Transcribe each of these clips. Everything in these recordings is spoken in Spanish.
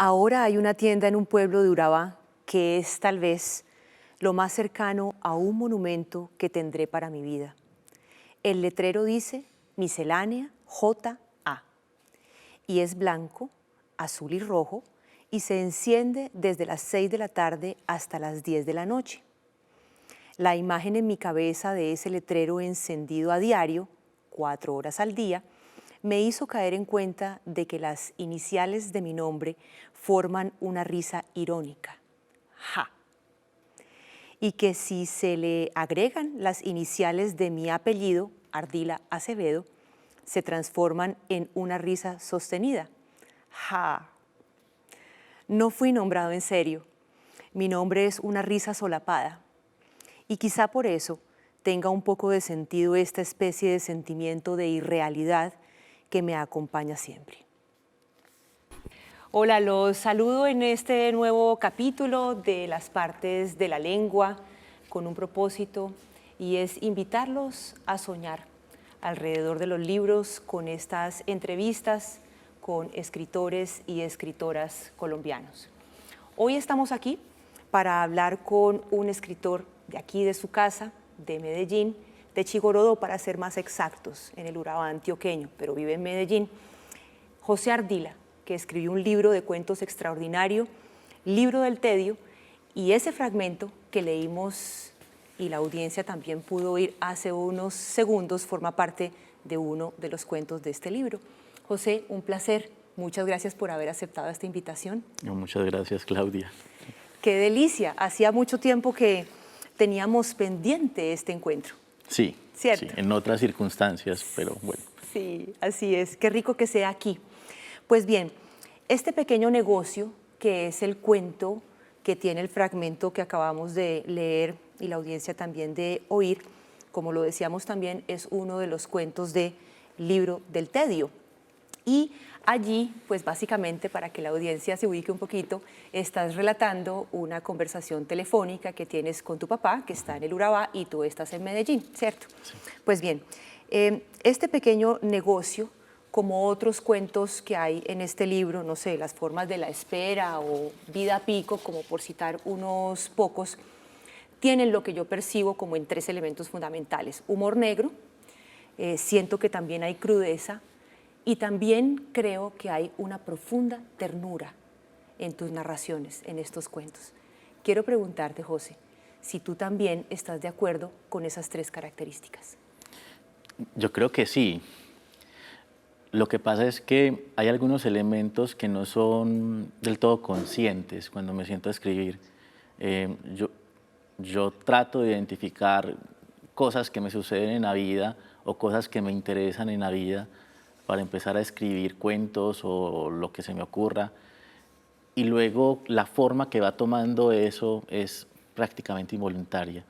Ahora hay una tienda en un pueblo de Urabá que es tal vez lo más cercano a un monumento que tendré para mi vida. El letrero dice Miscelánea J.A. y es blanco, azul y rojo y se enciende desde las 6 de la tarde hasta las 10 de la noche. La imagen en mi cabeza de ese letrero encendido a diario, 4 horas al día, me hizo caer en cuenta de que las iniciales de mi nombre forman una risa irónica, ja, y que si se le agregan las iniciales de mi apellido, Ardila Acevedo, se transforman en una risa sostenida, ja. No fui nombrado en serio, mi nombre es una risa solapada, y quizá por eso tenga un poco de sentido esta especie de sentimiento de irrealidad que me acompaña siempre. Hola, los saludo en este nuevo capítulo de las partes de la lengua con un propósito y es invitarlos a soñar alrededor de los libros con estas entrevistas con escritores y escritoras colombianos. Hoy estamos aquí para hablar con un escritor de aquí de su casa, de Medellín, de Chigorodó para ser más exactos, en el Urabá antioqueño, pero vive en Medellín, José Ardila, que escribió un libro de cuentos extraordinario, Libro del Tedio, y ese fragmento que leímos y la audiencia también pudo oír hace unos segundos forma parte de uno de los cuentos de este libro. José, un placer. Muchas gracias por haber aceptado esta invitación. Muchas gracias, Claudia. Qué delicia. Hacía mucho tiempo que teníamos pendiente este encuentro. Sí, ¿cierto? Sí, en otras circunstancias, pero bueno. Sí, así es. Qué rico que sea aquí. Pues bien, este pequeño negocio, que es el cuento que tiene el fragmento que acabamos de leer y la audiencia también de oír, como lo decíamos también, es uno de los cuentos de Libro del Tedio. Y allí, pues básicamente, para que la audiencia se ubique un poquito, estás relatando una conversación telefónica que tienes con tu papá, que está en el Urabá, y tú estás en Medellín, ¿cierto? Sí. Pues bien, este pequeño negocio, como otros cuentos que hay en este libro, no sé, Las formas de la espera o Vida a pico, como por citar unos pocos, tienen lo que yo percibo como en 3 elementos fundamentales. Humor negro, siento que también hay crudeza, y también creo que hay una profunda ternura en tus narraciones, en estos cuentos. Quiero preguntarte, José, si tú también estás de acuerdo con esas 3 características. Yo creo que sí. Lo que pasa es que hay algunos elementos que no son del todo conscientes cuando me siento a escribir. Yo trato de identificar cosas que me suceden en la vida o cosas que me interesan en la vida para empezar a escribir cuentos o lo que se me ocurra. Y luego la forma que va tomando eso es prácticamente involuntaria.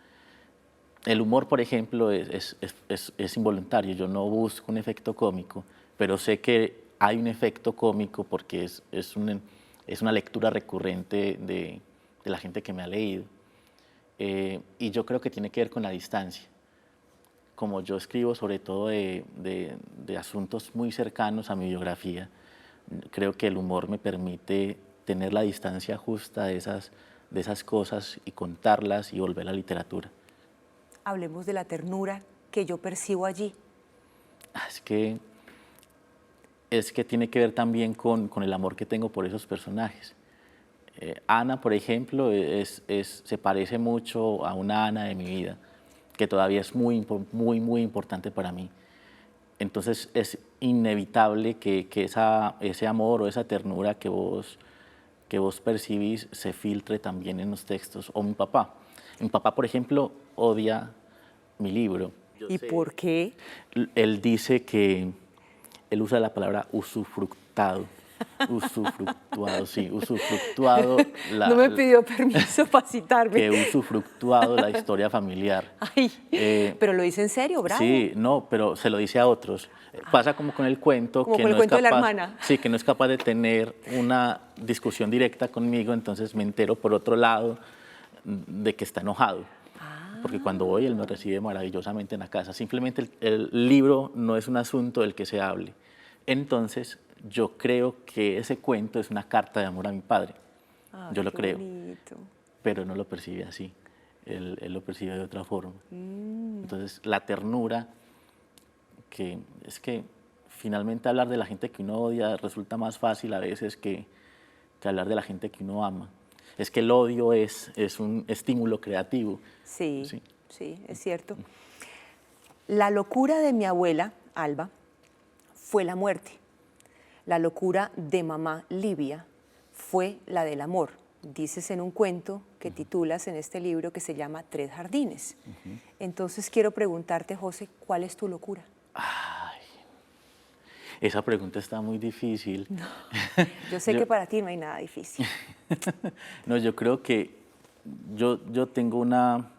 El humor, por ejemplo, es involuntario. Yo no busco un efecto cómico, pero sé que hay un efecto cómico porque es una lectura recurrente de la gente que me ha leído. Y yo creo que tiene que ver con la distancia. Como yo escribo sobre todo de asuntos muy cercanos a mi biografía, creo que el humor me permite tener la distancia justa de esas cosas y contarlas y volver a la literatura. Hablemos de la ternura que yo percibo allí. Es que tiene que ver también con el amor que tengo por esos personajes. Ana, por ejemplo, se parece mucho a una Ana de mi vida, que todavía es muy importante para mí. Entonces es inevitable que ese amor o esa ternura que vos percibís se filtre también en los textos. O mi papá. Mi papá, por ejemplo, odia mi libro. ¿Y por qué? Él dice que él usa la palabra usufructado. Usufructuado, sí, usufructuado. No me pidió permiso para citarme. Que usufructuado la historia familiar. Ay, pero lo dice en serio, bravo. Sí, no, pero se lo dice a otros. Pasa como con el cuento. Como con el cuento de la hermana. Sí, que no es capaz de tener una discusión directa conmigo, entonces me entero por otro lado de que está enojado. Porque cuando voy, él me recibe maravillosamente en la casa. Simplemente el libro no es un asunto del que se hable. Entonces, yo creo que ese cuento es una carta de amor a mi padre. Ah, Yo lo qué creo, bonito. pero no lo percibe así. Él lo percibe de otra forma. Mm, Entonces, la ternura, que es que finalmente hablar de la gente que uno odia resulta más fácil a veces que hablar de la gente que uno ama. Es que el odio es un estímulo creativo. sí, Sí. sí, es cierto. La locura de mi abuela, Alba, fue la muerte. La locura de mamá, Livia, fue la del amor. Dices en un cuento que titulas en este libro que se llama Tres jardines. Entonces quiero preguntarte, José, ¿cuál es tu locura? Ay, esa pregunta está muy difícil. Yo sé Yo, que para ti no hay nada difícil. no, yo creo que yo tengo una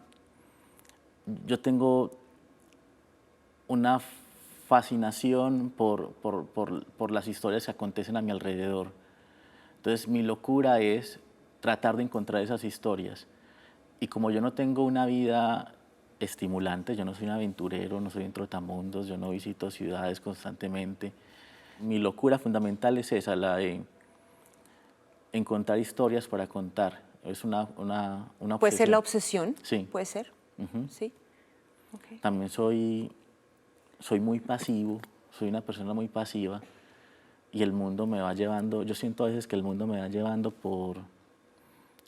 fascinación por las historias que acontecen a mi alrededor. Entonces, mi locura es tratar de encontrar esas historias. Y como yo no tengo una vida estimulante, yo no soy un aventurero, no soy un trotamundos, yo no visito ciudades constantemente, mi locura fundamental es esa, la de encontrar historias para contar. Es una Puede ser la obsesión. obsesión, Sí. puede ser, sí. Ok. También soy muy pasivo, soy una persona muy pasiva y el mundo me va llevando, yo siento a veces que el mundo me va llevando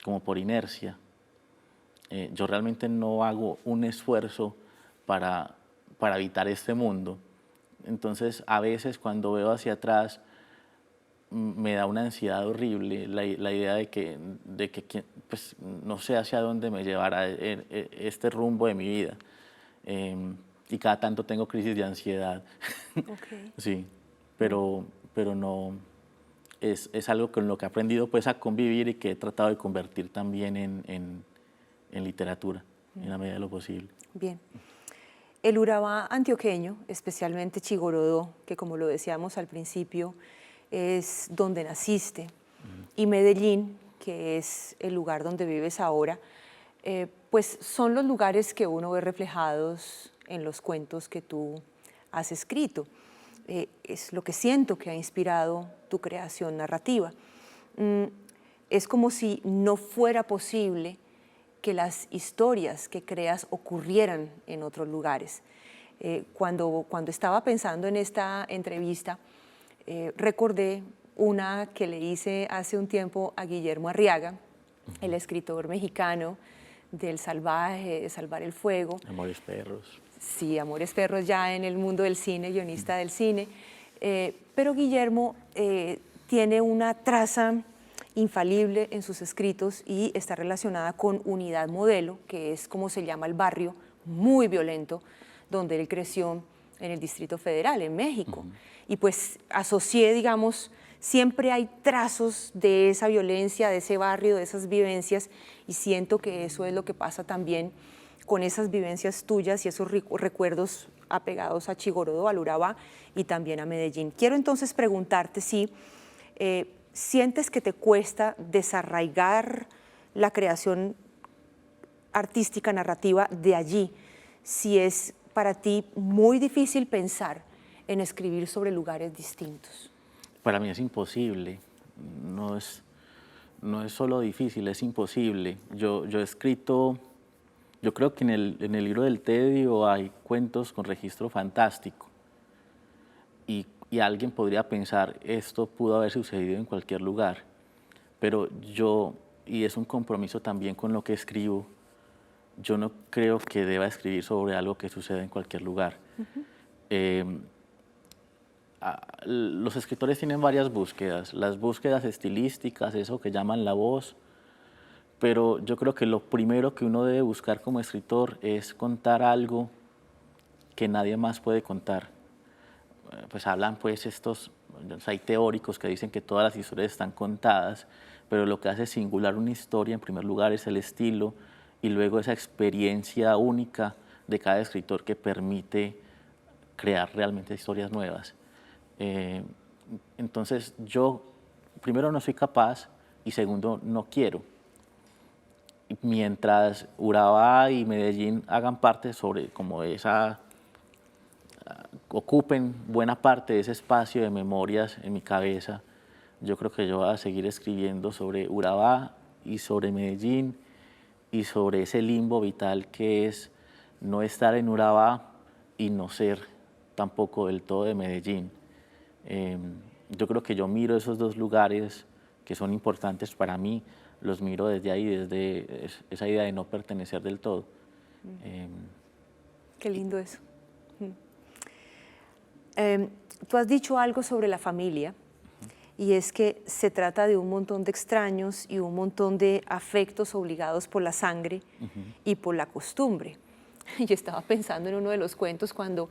como por inercia. Yo realmente no hago un esfuerzo para, para habitar este mundo. Entonces, a veces cuando veo hacia atrás, me da una ansiedad horrible la idea de que pues, no sé hacia dónde me llevará este rumbo de mi vida. Y cada tanto tengo crisis de ansiedad. Ok. Sí, pero no, es algo con lo que he aprendido pues, a convivir y que he tratado de convertir también en literatura, en la medida de lo posible. Bien. El Urabá antioqueño, especialmente Chigorodó, que como lo decíamos al principio, es donde naciste, y Medellín, que es el lugar donde vives ahora, pues son los lugares que uno ve reflejados en los cuentos que tú has escrito. Es lo que siento que ha inspirado tu creación narrativa. Mm, es como si no fuera posible que las historias que creas ocurrieran en otros lugares. Cuando estaba pensando en esta entrevista, recordé una que le hice hace un tiempo a Guillermo Arriaga, el escritor mexicano del Salvaje, de Salvar el Fuego. Amores perros. Sí, Amores Perros ya en el mundo del cine, guionista del cine. Pero Guillermo tiene una traza infalible en sus escritos y está relacionada con Unidad Modelo, que es como se llama el barrio muy violento donde él creció en el Distrito Federal, en México. Y pues asocié, digamos, siempre hay trazos de esa violencia, de ese barrio, de esas vivencias, y siento que eso es lo que pasa también con esas vivencias tuyas y esos recuerdos apegados a Chigorodó, al Urabá y también a Medellín. Quiero entonces preguntarte si sientes que te cuesta desarraigar la creación artística, narrativa de allí, si es para ti muy difícil pensar en escribir sobre lugares distintos. Para mí es imposible, no es, no es solo difícil, es imposible. Yo he escrito, yo creo que en el libro del Tedio hay cuentos con registro fantástico y alguien podría pensar, esto pudo haber sucedido en cualquier lugar, pero yo, y es un compromiso también con lo que escribo, yo no creo que deba escribir sobre algo que sucede en cualquier lugar. Los escritores tienen varias búsquedas, las búsquedas estilísticas, eso que llaman la voz, pero yo creo que lo primero que uno debe buscar como escritor es contar algo que nadie más puede contar. Pues hablan pues hay teóricos que dicen que todas las historias están contadas, pero lo que hace singular una historia en primer lugar es el estilo y luego esa experiencia única de cada escritor que permite crear realmente historias nuevas. Entonces yo, primero, no soy capaz y segundo, no quiero. Mientras Urabá y Medellín hagan parte sobre como esa ocupen buena parte de ese espacio de memorias en mi cabeza. Yo creo que yo voy a seguir escribiendo sobre Urabá y sobre Medellín y sobre ese limbo vital que es no estar en Urabá y no ser tampoco del todo de Medellín. Yo creo que yo miro esos dos lugares que son importantes para mí, los miro desde ahí, desde esa idea de no pertenecer del todo. Qué lindo eso. Tú has dicho algo sobre la familia, y es que se trata de un montón de extraños y un montón de afectos obligados por la sangre y por la costumbre. Yo estaba pensando en uno de los cuentos cuando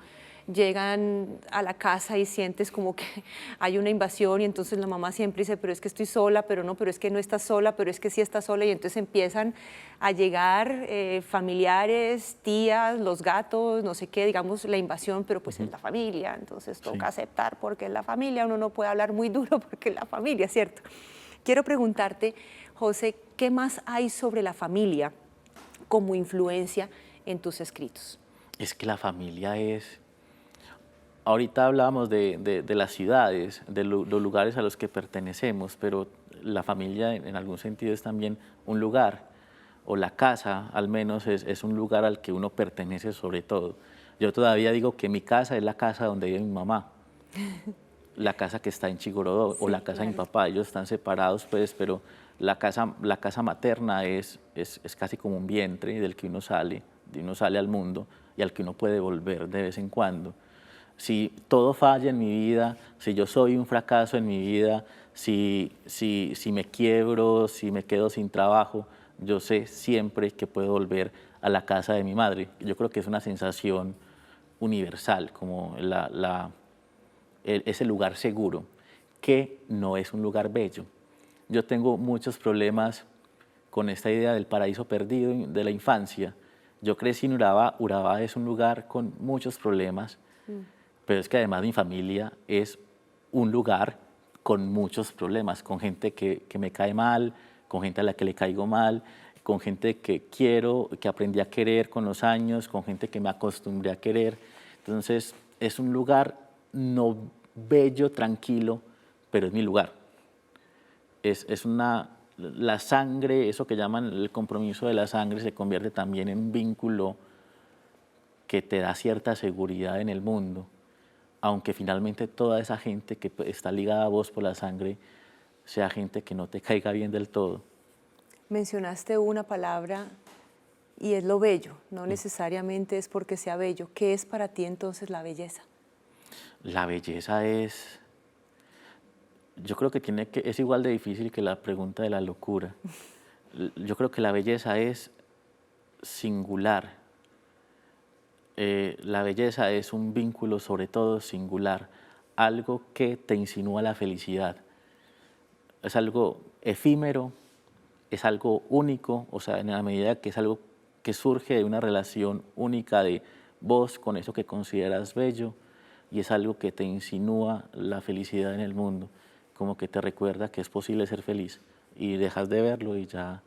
llegan a la casa y sientes como que hay una invasión y entonces la mamá siempre dice, pero es que estoy sola, pero no, pero es que no estás sola, pero es que sí estás sola, y entonces empiezan a llegar familiares, tías, los gatos, no sé qué, digamos la invasión, pero pues es la familia, entonces toca aceptar porque es la familia, uno no puede hablar muy duro porque es la familia, ¿cierto? Quiero preguntarte, José, ¿qué más hay sobre la familia como influencia en tus escritos? Es que la familia es... Ahorita hablábamos de las ciudades, de los lugares a los que pertenecemos, pero la familia en algún sentido es también un lugar, o la casa al menos es un lugar al que uno pertenece sobre todo. Yo todavía digo que mi casa es la casa donde vive mi mamá, la casa que está en Chigorodó, sí, o la casa de mi papá. Ellos están separados, pues, pero la casa materna es casi como un vientre del que uno sale al mundo y al que uno puede volver de vez en cuando. Si todo falla en mi vida, si yo soy un fracaso en mi vida, si me quiebro, si me quedo sin trabajo, yo sé siempre que puedo volver a la casa de mi madre. Yo creo que es una sensación universal, como ese lugar seguro, que no es un lugar bello. Yo tengo muchos problemas con esta idea del paraíso perdido de la infancia. Yo crecí en Urabá. Urabá es un lugar con muchos problemas, pero es que además mi familia es un lugar con muchos problemas, con gente que me cae mal, con gente a la que le caigo mal, con gente que quiero, que aprendí a querer con los años, con gente que me acostumbré a querer. Entonces es un lugar no bello, tranquilo, pero es mi lugar. La sangre, eso que llaman el compromiso de la sangre, se convierte también en un vínculo que te da cierta seguridad en el mundo, aunque finalmente toda esa gente que está ligada a vos por la sangre sea gente que no te caiga bien del todo. Mencionaste una palabra y es lo bello, no necesariamente es porque sea bello. ¿Qué es para ti entonces la belleza? La belleza es... Yo creo que es igual de difícil que la pregunta de la locura. Yo creo que la belleza es singular. La belleza es un vínculo sobre todo singular, algo que te insinúa la felicidad. Es algo efímero, es algo único, o sea, en la medida que es algo que surge de una relación única de vos con eso que consideras bello, y es algo que te insinúa la felicidad en el mundo, como que te recuerda que es posible ser feliz, y dejas de verlo y ya,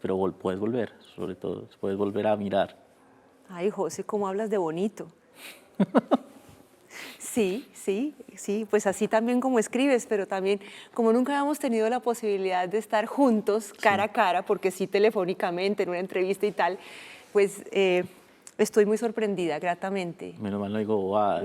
pero puedes volver, sobre todo, puedes volver a mirar. Ay, José, ¿cómo hablas de bonito? Sí, sí, sí, pues así también como escribes, pero también como nunca habíamos tenido la posibilidad de estar juntos cara a cara, porque sí telefónicamente en una entrevista y tal, pues estoy muy sorprendida, gratamente. Menos mal no digo bobadas.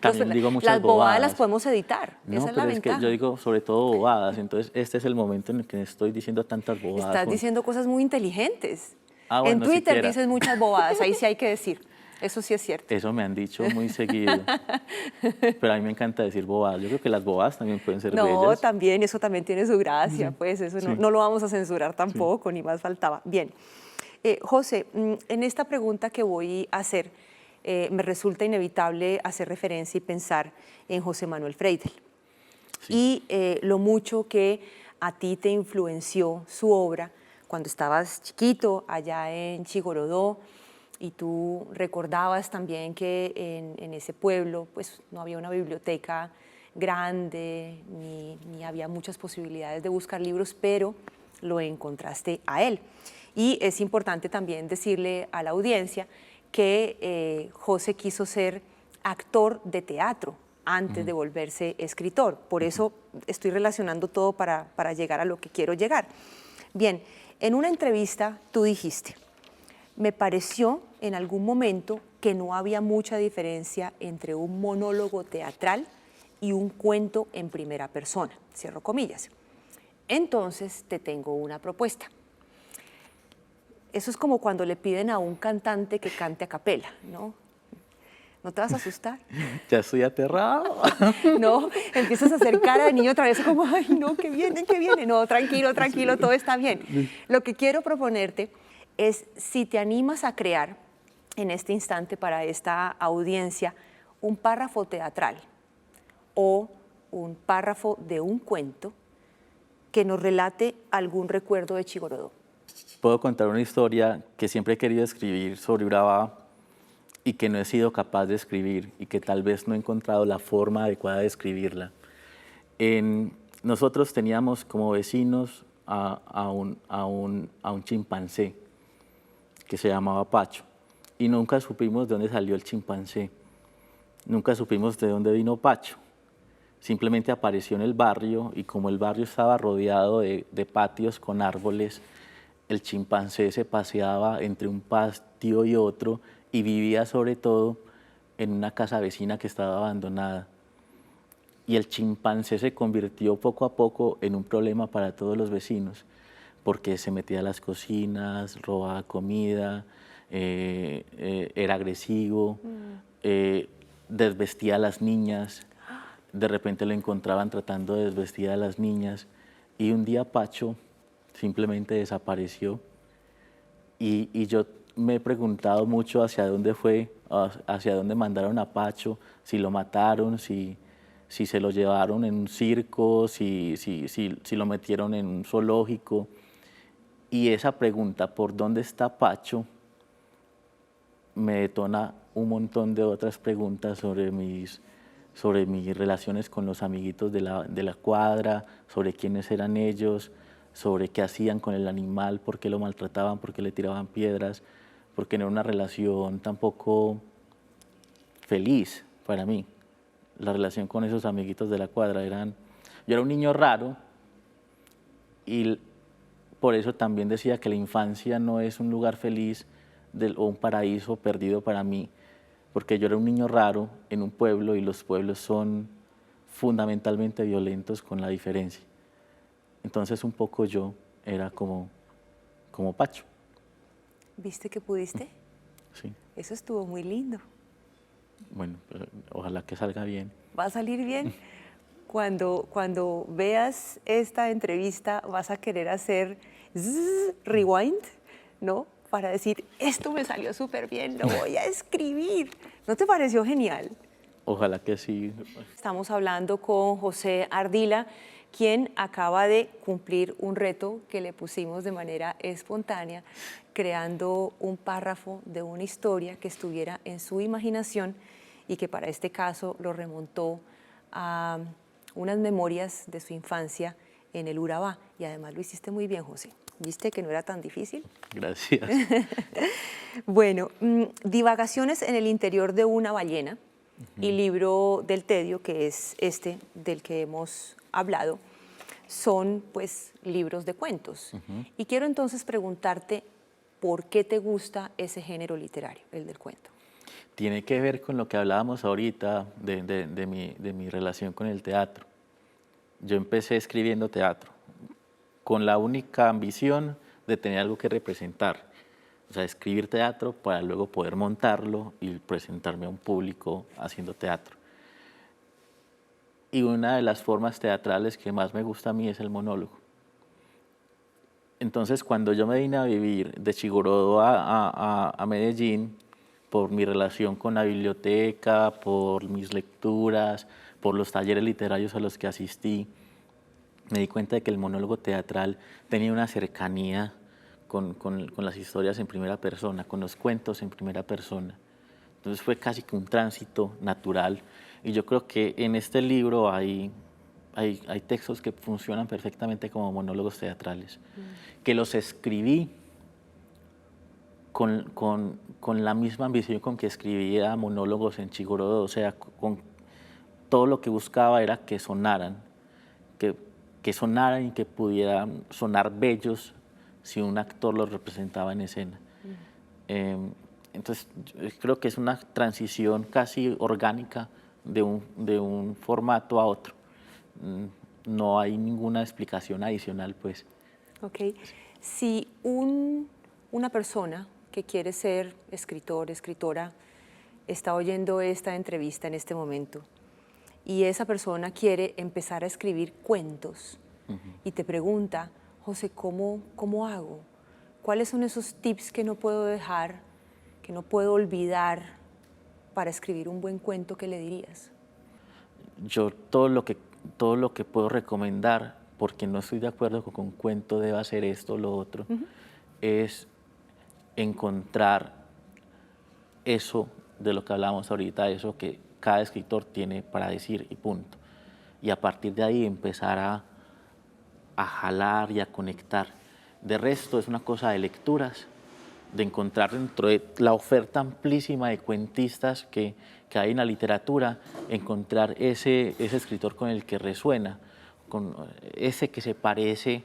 También digo muchas las bobadas las podemos editar, no, esa es la pero es ventaja. que yo digo sobre todo bobadas, entonces este es el momento en el que estoy diciendo tantas bobadas. Estás diciendo cosas muy inteligentes. Ah, bueno, en Twitter siquiera dices muchas bobadas, ahí sí hay que decir. Eso sí es cierto. Eso me han dicho muy seguido, pero a mí me encanta decir bobadas. Yo creo que las bobadas también pueden ser bellas. No, también, eso también tiene su gracia, pues eso no lo vamos a censurar tampoco, ni más faltaba. Bien, José, en esta pregunta que voy a hacer, me resulta inevitable hacer referencia y pensar en José Manuel Freidel y lo mucho que a ti te influenció su obra cuando estabas chiquito allá en Chigorodó, y tú recordabas también que en ese pueblo pues no había una biblioteca grande, ni había muchas posibilidades de buscar libros, pero lo encontraste a él. Y es importante también decirle a la audiencia que José quiso ser actor de teatro antes de volverse escritor. Por eso estoy relacionando todo para llegar a lo que quiero llegar. Bien, en una entrevista tú dijiste, me pareció en algún momento que no había mucha diferencia entre un monólogo teatral y un cuento en primera persona, cierro comillas. Entonces te tengo una propuesta. Eso es como cuando le piden a un cantante que cante a capela, ¿no? ¿No te vas a asustar? Ya estoy aterrado. No, empiezas a hacer cara de niño otra vez como, ay, no, que viene, que viene. No, tranquilo, tranquilo, todo está bien. Lo que quiero proponerte es si te animas a crear en este instante para esta audiencia un párrafo teatral o un párrafo de un cuento que nos relate algún recuerdo de Chigorodó. Puedo contar una historia que siempre he querido escribir sobre Urabá y que no he sido capaz de escribir y que tal vez no he encontrado la forma adecuada de escribirla. Nosotros teníamos como vecinos a un chimpancé que se llamaba Pacho y nunca supimos de dónde salió el chimpancé, nunca supimos de dónde vino Pacho. Simplemente apareció en el barrio y como el barrio estaba rodeado de patios con árboles, el chimpancé se paseaba entre un patio y otro y vivía sobre todo en una casa vecina que estaba abandonada. Y el chimpancé se convirtió poco a poco en un problema para todos los vecinos, porque se metía a las cocinas, robaba comida, era agresivo, desvestía a las niñas. De repente lo encontraban tratando de desvestir a las niñas y un día Pacho simplemente desapareció y yo me he preguntado mucho hacia dónde fue, hacia dónde mandaron a Pacho, si lo mataron, si se lo llevaron en un circo, si lo metieron en un zoológico. Y esa pregunta, ¿por dónde está Pacho?, me detona un montón de otras preguntas sobre mis relaciones con los amiguitos de la cuadra, sobre quiénes eran ellos, sobre qué hacían con el animal, por qué lo maltrataban, por qué le tiraban piedras, porque no era una relación tampoco feliz para mí. La relación con esos amiguitos de la cuadra yo era un niño raro y por eso también decía que la infancia no es un lugar feliz o un paraíso perdido para mí, porque yo era un niño raro en un pueblo y los pueblos son fundamentalmente violentos con la diferencia. Entonces un poco yo era como Pacho. ¿Viste que pudiste? Sí, Eso estuvo muy lindo. bueno, pero ojalá que salga bien. ¿Va a salir bien? Cuando veas esta entrevista vas a querer hacer rewind, ¿no? Para decir, esto me salió súper bien, lo voy a escribir. ¿No te pareció genial? Ojalá que sí. Estamos hablando con José Ardila, quien acaba de cumplir un reto que le pusimos de manera espontánea, creando un párrafo de una historia que estuviera en su imaginación y que para este caso lo remontó a unas memorias de su infancia en el Urabá. Y además lo hiciste muy bien, José. ¿Viste que no era tan difícil? Gracias. Bueno, Divagaciones en el interior de una ballena y Libro del Tedio, que es este del que hemos hablado, son pues libros de cuentos. Y quiero entonces preguntarte por qué te gusta ese género literario, el del cuento. Tiene que ver con lo que hablábamos ahorita de mi relación con el teatro. Yo empecé escribiendo teatro con la única ambición de tener algo que representar. O sea, escribir teatro para luego poder montarlo y presentarme a un público haciendo teatro. Y una de las formas teatrales que más me gusta a mí es el monólogo. Entonces, cuando yo me vine a vivir de Chigorodó a Medellín, por mi relación con la biblioteca, por mis lecturas, por los talleres literarios a los que asistí, me di cuenta de que el monólogo teatral tenía una cercanía con las historias en primera persona, con los cuentos en primera persona. Entonces fue casi que un tránsito natural. Y yo creo que en este libro hay textos que funcionan perfectamente como monólogos teatrales, que los escribí con la misma ambición con que escribía monólogos en Chigorodó, o sea, con todo lo que buscaba era que sonaran, que sonaran y que pudieran sonar bellos si un actor los representaba en escena. Entonces, yo creo que es una transición casi orgánica de un formato a otro. No hay ninguna explicación adicional, pues. Ok. Si una persona que quiere ser escritor, escritora, está oyendo esta entrevista en este momento y esa persona quiere empezar a escribir cuentos y te pregunta, José, ¿cómo hago? ¿Cuáles son esos tips que no puedo dejar, que no puedo olvidar para escribir un buen cuento? ¿Qué le dirías? Yo todo lo que puedo recomendar, porque no estoy de acuerdo con que un cuento deba hacer esto o lo otro, es encontrar eso de lo que hablamos ahorita, eso que cada escritor tiene para decir y punto. Y a partir de ahí empezar a jalar y a conectar. De resto es una cosa de lecturas, de encontrar dentro de la oferta amplísima de cuentistas que hay en la literatura, encontrar ese escritor con el que resuena, con ese que se parece,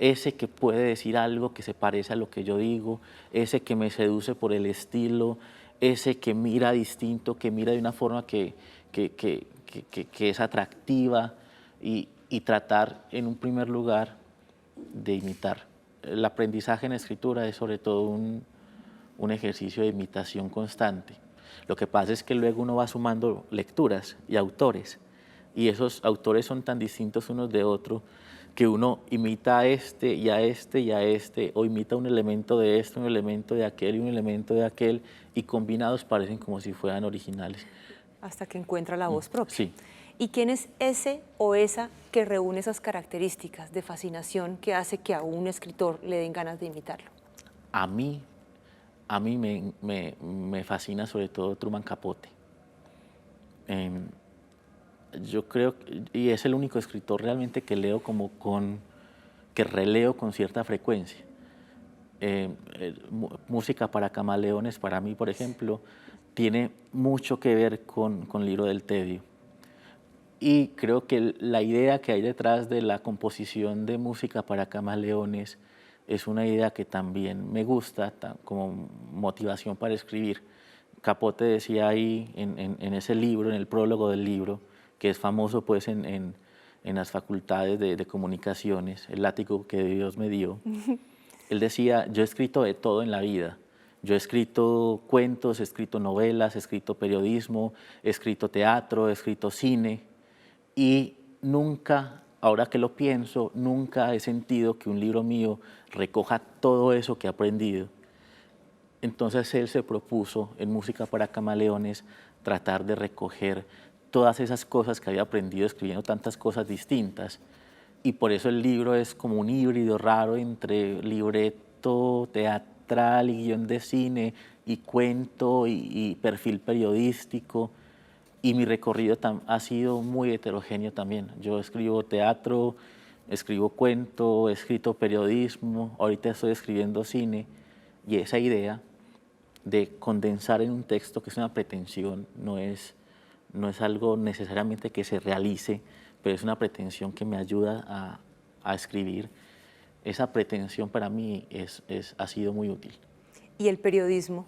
ese que puede decir algo que se parece a lo que yo digo, ese que me seduce por el estilo, ese que mira distinto, que mira de una forma que es atractiva y tratar en un primer lugar de imitar. El aprendizaje en escritura es sobre todo un ejercicio de imitación constante. Lo que pasa es que luego uno va sumando lecturas y autores, y esos autores son tan distintos unos de otros que uno imita a este y a este y a este, o imita un elemento de esto, un elemento de aquel y un elemento de aquel, y combinados parecen como si fueran originales. Hasta que encuentra la voz propia. Sí. ¿Y quién es ese o esa que reúne esas características de fascinación que hace que a un escritor le den ganas de imitarlo? A mí me fascina sobre todo Truman Capote. Yo creo, y es el único escritor realmente que leo que releo con cierta frecuencia. Música para camaleones, para mí, por ejemplo, tiene mucho que ver con Libro del Tedio. Y creo que la idea que hay detrás de la composición de música para camaleones es una idea que también me gusta como motivación para escribir. Capote decía ahí en ese libro, en el prólogo del libro, que es famoso pues en las facultades de comunicaciones, el látigo que Dios me dio. Él decía, yo he escrito de todo en la vida. Yo he escrito cuentos, he escrito novelas, he escrito periodismo, he escrito teatro, he escrito cine, y nunca, ahora que lo pienso, nunca he sentido que un libro mío recoja todo eso que he aprendido. Entonces él se propuso en Música para Camaleones tratar de recoger todas esas cosas que había aprendido escribiendo tantas cosas distintas, y por eso el libro es como un híbrido raro entre libreto teatral y guión de cine y cuento y perfil periodístico. Y mi recorrido ha sido muy heterogéneo también. Yo escribo teatro, escribo cuento, he escrito periodismo, ahorita estoy escribiendo cine, y esa idea de condensar en un texto, que es una pretensión, no es algo necesariamente que se realice, pero es una pretensión que me ayuda a escribir. Esa pretensión para mí ha sido muy útil. ¿Y el periodismo,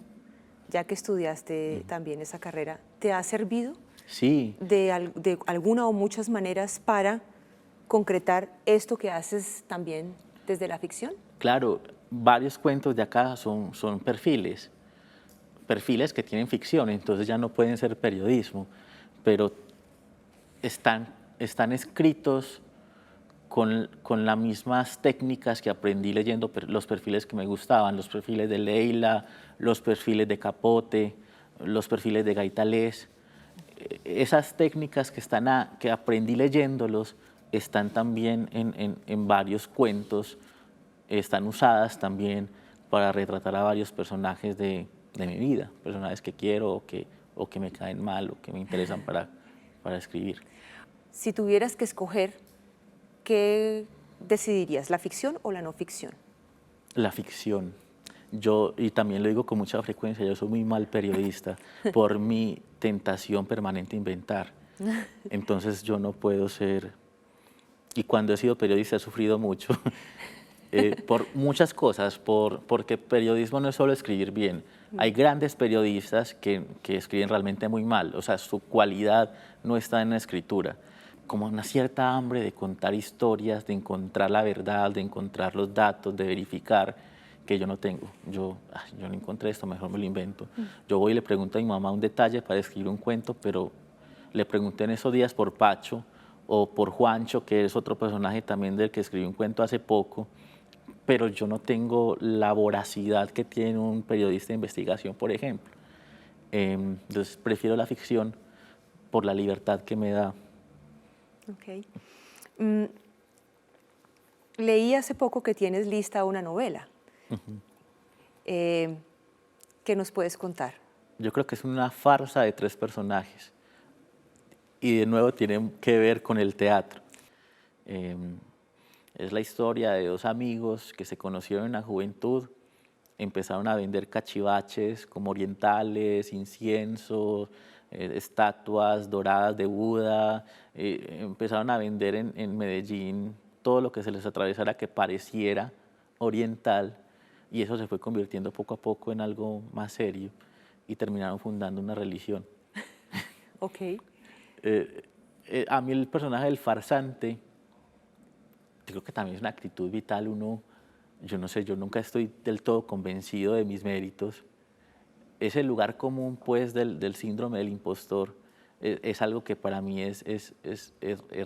ya que estudiaste también esa carrera, te ha servido? Sí. De alguna o muchas maneras para concretar esto que haces también desde la ficción? Claro, varios cuentos de acá son perfiles que tienen ficción, entonces ya no pueden ser periodismo, pero están escritos con las mismas técnicas que aprendí leyendo los perfiles que me gustaban, los perfiles de Leila, los perfiles de Capote, los perfiles de Gaitalés. Esas técnicas que aprendí leyéndolos están también en varios cuentos, están usadas también para retratar a varios personajes de mi vida, personajes que quiero o que me caen mal o que me interesan para escribir. Si tuvieras que escoger, ¿qué decidirías, la ficción o la no ficción? La ficción. y también lo digo con mucha frecuencia, yo soy muy mal periodista por mi tentación permanente a inventar. Entonces yo no puedo ser, y cuando he sido periodista he sufrido mucho, por muchas cosas, porque periodismo no es solo escribir bien. Hay grandes periodistas que escriben realmente muy mal, o sea, su cualidad no está en la escritura. Como una cierta hambre de contar historias, de encontrar la verdad, de encontrar los datos, de verificar, que yo no tengo. Yo no encontré esto, mejor me lo invento. Yo voy y le pregunto a mi mamá un detalle para escribir un cuento, pero le pregunté en esos días por Pacho o por Juancho, que es otro personaje también del que escribí un cuento hace poco, pero yo no tengo la voracidad que tiene un periodista de investigación, por ejemplo. Entonces prefiero la ficción por la libertad que me da. Ok. Leí hace poco que tienes lista una novela. ¿Qué nos puedes contar? Yo creo que es una farsa de 3 personajes y de nuevo tiene que ver con el teatro. Es la historia de 2 amigos que se conocieron en la juventud, empezaron a vender cachivaches como orientales, incienso, estatuas doradas de Buda, empezaron a vender en Medellín todo lo que se les atravesara que pareciera oriental, y eso se fue convirtiendo poco a poco en algo más serio y terminaron fundando una religión. Ok. A mí el personaje del farsante, creo que también es una actitud vital. Yo no sé, yo nunca estoy del todo convencido de mis méritos. Ese lugar común, pues, del síndrome del impostor es algo que para mí es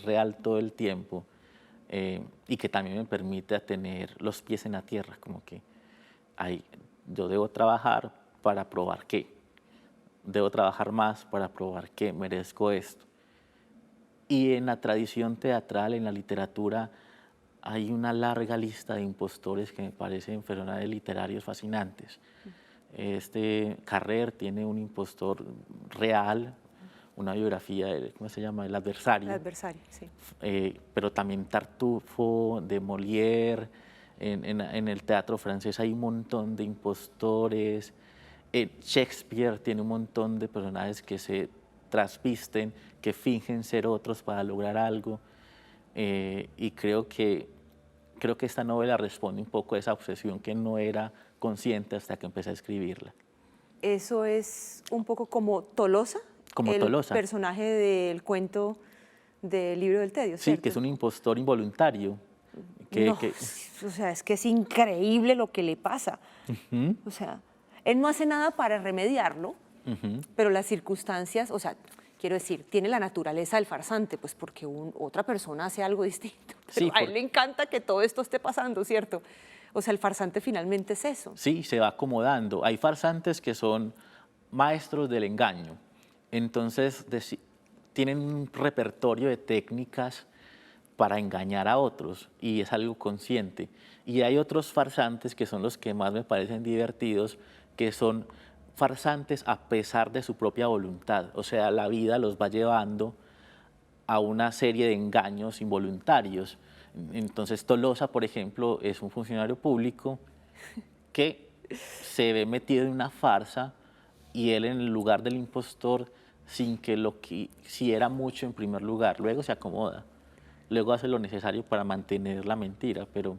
real todo el tiempo, y que también me permite tener los pies en la tierra, como que yo debo trabajar para probar que, debo trabajar más para probar que merezco esto. Y en la tradición teatral, en la literatura, hay una larga lista de impostores que me parecen personajes literarios fascinantes. Este Carrer tiene un impostor real, una biografía, ¿cómo se llama? El El adversario. adversario, sí. Pero también Tartufo, de Molière, en el teatro francés hay un montón de impostores. Shakespeare tiene un montón de personajes que se trasvisten, que fingen ser otros para lograr algo. Y creo que esta novela responde un poco a esa obsesión que no era consciente hasta que empecé a escribirla. Eso es un poco como Tolosa, Como el Tolosa. personaje del cuento del libro del tedio, Sí, ¿cierto? que es un impostor involuntario. No, o sea, es que es increíble lo que le pasa. O sea, él no hace nada para remediarlo, pero las circunstancias, o sea, quiero decir, tiene la naturaleza del farsante, pues porque otra persona hace algo distinto. Pero Sí, a él le encanta que todo esto esté pasando, ¿cierto? O sea, el farsante finalmente es eso. sí, se va acomodando. Hay farsantes que son maestros del engaño. Entonces, tienen un repertorio de técnicas para engañar a otros y es algo consciente. Y hay otros farsantes que son los que más me parecen divertidos, que son farsantes a pesar de su propia voluntad. O sea, la vida los va llevando a una serie de engaños involuntarios. Entonces, Tolosa, por ejemplo, es un funcionario público que se ve metido en una farsa y él en el lugar del impostor, sin que lo quisiera mucho en primer lugar, luego se acomoda, luego hace lo necesario para mantener la mentira, pero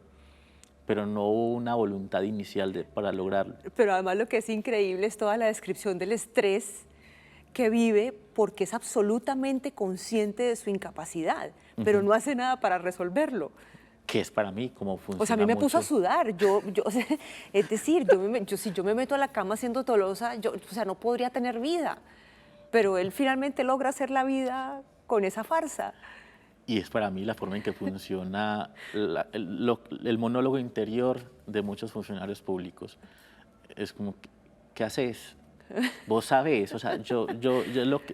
no hubo una voluntad inicial para lograrlo. Pero además lo que es increíble es toda la descripción del estrés que vive porque es absolutamente consciente de su incapacidad, pero no hace nada para resolverlo. Que es para mí como funciona. O sea, a mí me puso a mucho. sudar. O sea, es decir, si yo me meto a la cama siendo Tolosa, o sea, no podría tener vida. Pero él finalmente logra hacer la vida con esa farsa. Y es para mí la forma en que funciona el monólogo interior de muchos funcionarios públicos. Es como, ¿qué haces? Vos sabés, o sea,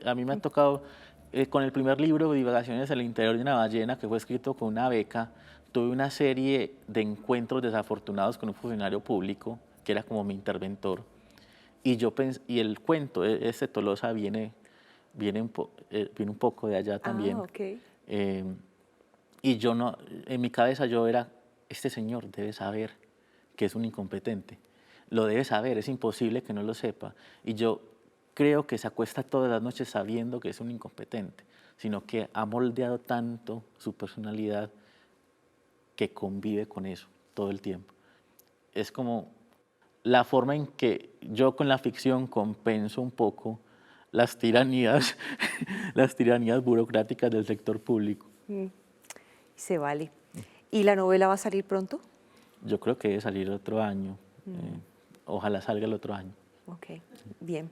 a mí me ha tocado, con el primer libro, Divagaciones al interior de una ballena, que fue escrito con una beca, tuve una serie de encuentros desafortunados con un funcionario público, que era como mi interventor, y el cuento, este Tolosa viene un poco de allá también. Ah, ok. Y en mi cabeza yo era, este señor debe saber que es un incompetente. lo debe saber, es imposible que no lo sepa. Y yo creo que se acuesta todas las noches sabiendo que es un incompetente, sino que ha moldeado tanto su personalidad que convive con eso todo el tiempo. Es como la forma en que yo con la ficción compenso un poco las tiranías, las tiranías burocráticas del sector público. Se vale. ¿Y la novela va a salir pronto? Yo creo que debe salir otro año. Ojalá salga el otro año. Ok, bien.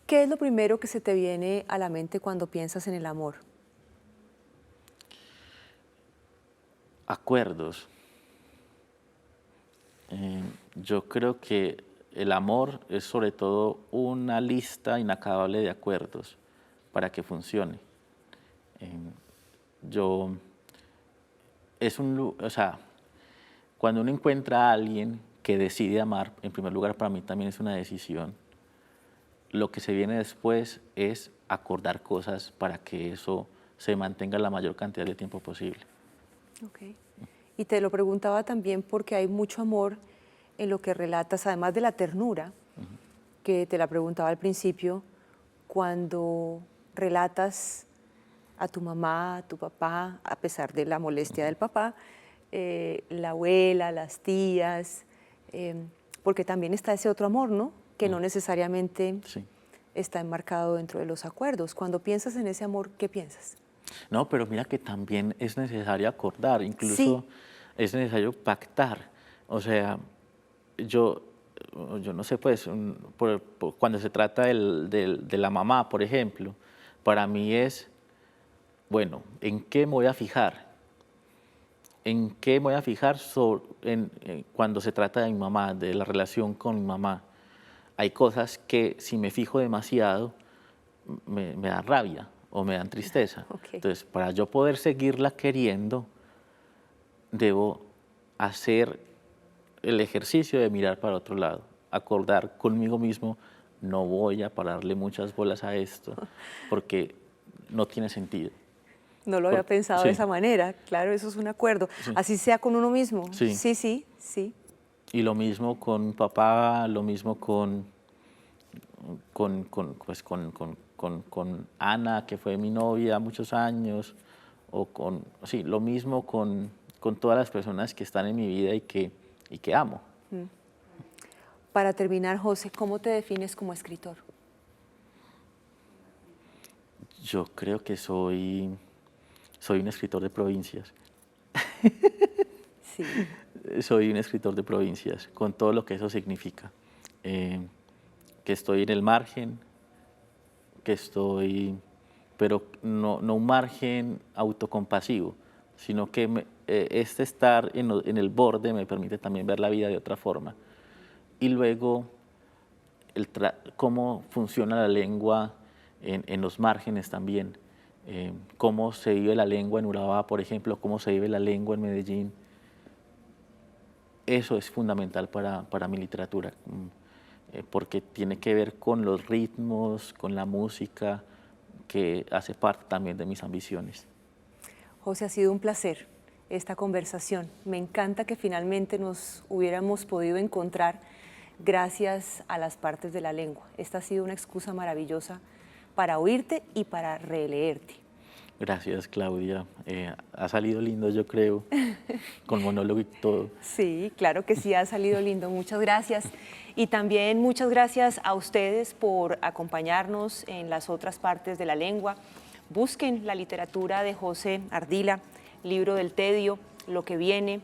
¿Qué es lo primero que se te viene a la mente cuando piensas en el amor? Acuerdos. Yo creo que el amor es sobre todo una lista inacabable de acuerdos para que funcione. O sea, cuando uno encuentra a alguien que decide amar, en primer lugar para mí también es una decisión. Lo que se viene después es acordar cosas para que eso se mantenga la mayor cantidad de tiempo posible. Okay. Y te lo preguntaba también porque hay mucho amor en lo que relatas, además de la ternura, que te la preguntaba al principio, cuando relatas a tu mamá, a tu papá, a pesar de la molestia del papá, la abuela, las tías, porque también está ese otro amor, ¿no? Que no necesariamente está enmarcado dentro de los acuerdos. Cuando piensas en ese amor, ¿qué piensas? No, pero mira que también es necesario acordar, incluso es necesario pactar. O sea, yo no sé, pues, cuando se trata de la mamá, por ejemplo, para mí es, bueno, ¿en qué me voy a fijar? ¿En qué me voy a fijar cuando se trata de mi mamá, de la relación con mi mamá? Hay cosas que si me fijo demasiado me da rabia o me dan tristeza. Okay. Entonces, para yo poder seguirla queriendo, debo hacer el ejercicio de mirar para otro lado, acordar conmigo mismo, no voy a pararle muchas bolas a esto, porque no tiene sentido. No lo había pensado de esa manera, claro, eso es un acuerdo. Así sea con uno mismo. Sí. Y lo mismo con papá, lo mismo con Ana, que fue mi novia muchos años, o lo mismo con todas las personas que están en mi vida y que amo. Para terminar, José, ¿cómo te defines como escritor? Yo creo que soy un escritor de provincias. Sí. Soy un escritor de provincias, con todo lo que eso significa. Que estoy en el margen, pero no un margen autocompasivo, sino que este estar en el borde me permite también ver la vida de otra forma. Y luego, cómo funciona la lengua en los márgenes también, cómo se vive la lengua en Urabá, por ejemplo, cómo se vive la lengua en Medellín. Eso es fundamental para mi literatura, porque tiene que ver con los ritmos, con la música, que hace parte también de mis ambiciones. José, ha sido un placer esta conversación. Me encanta que finalmente nos hubiéramos podido encontrar gracias a las partes de la lengua. Esta ha sido una excusa maravillosa para oírte y para releerte. Gracias, Claudia. Ha salido lindo, yo creo, con monólogo y todo. Sí, claro que sí, ha salido lindo. Muchas gracias. Y también muchas gracias a ustedes por acompañarnos en las otras partes de la lengua. Busquen la literatura de José Ardila, Libro del Tedio, Lo que viene.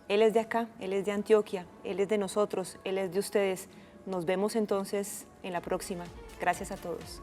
Él es de acá, él es de Antioquia, él es de nosotros, él es de ustedes. Nos vemos entonces en la próxima. Gracias a todos.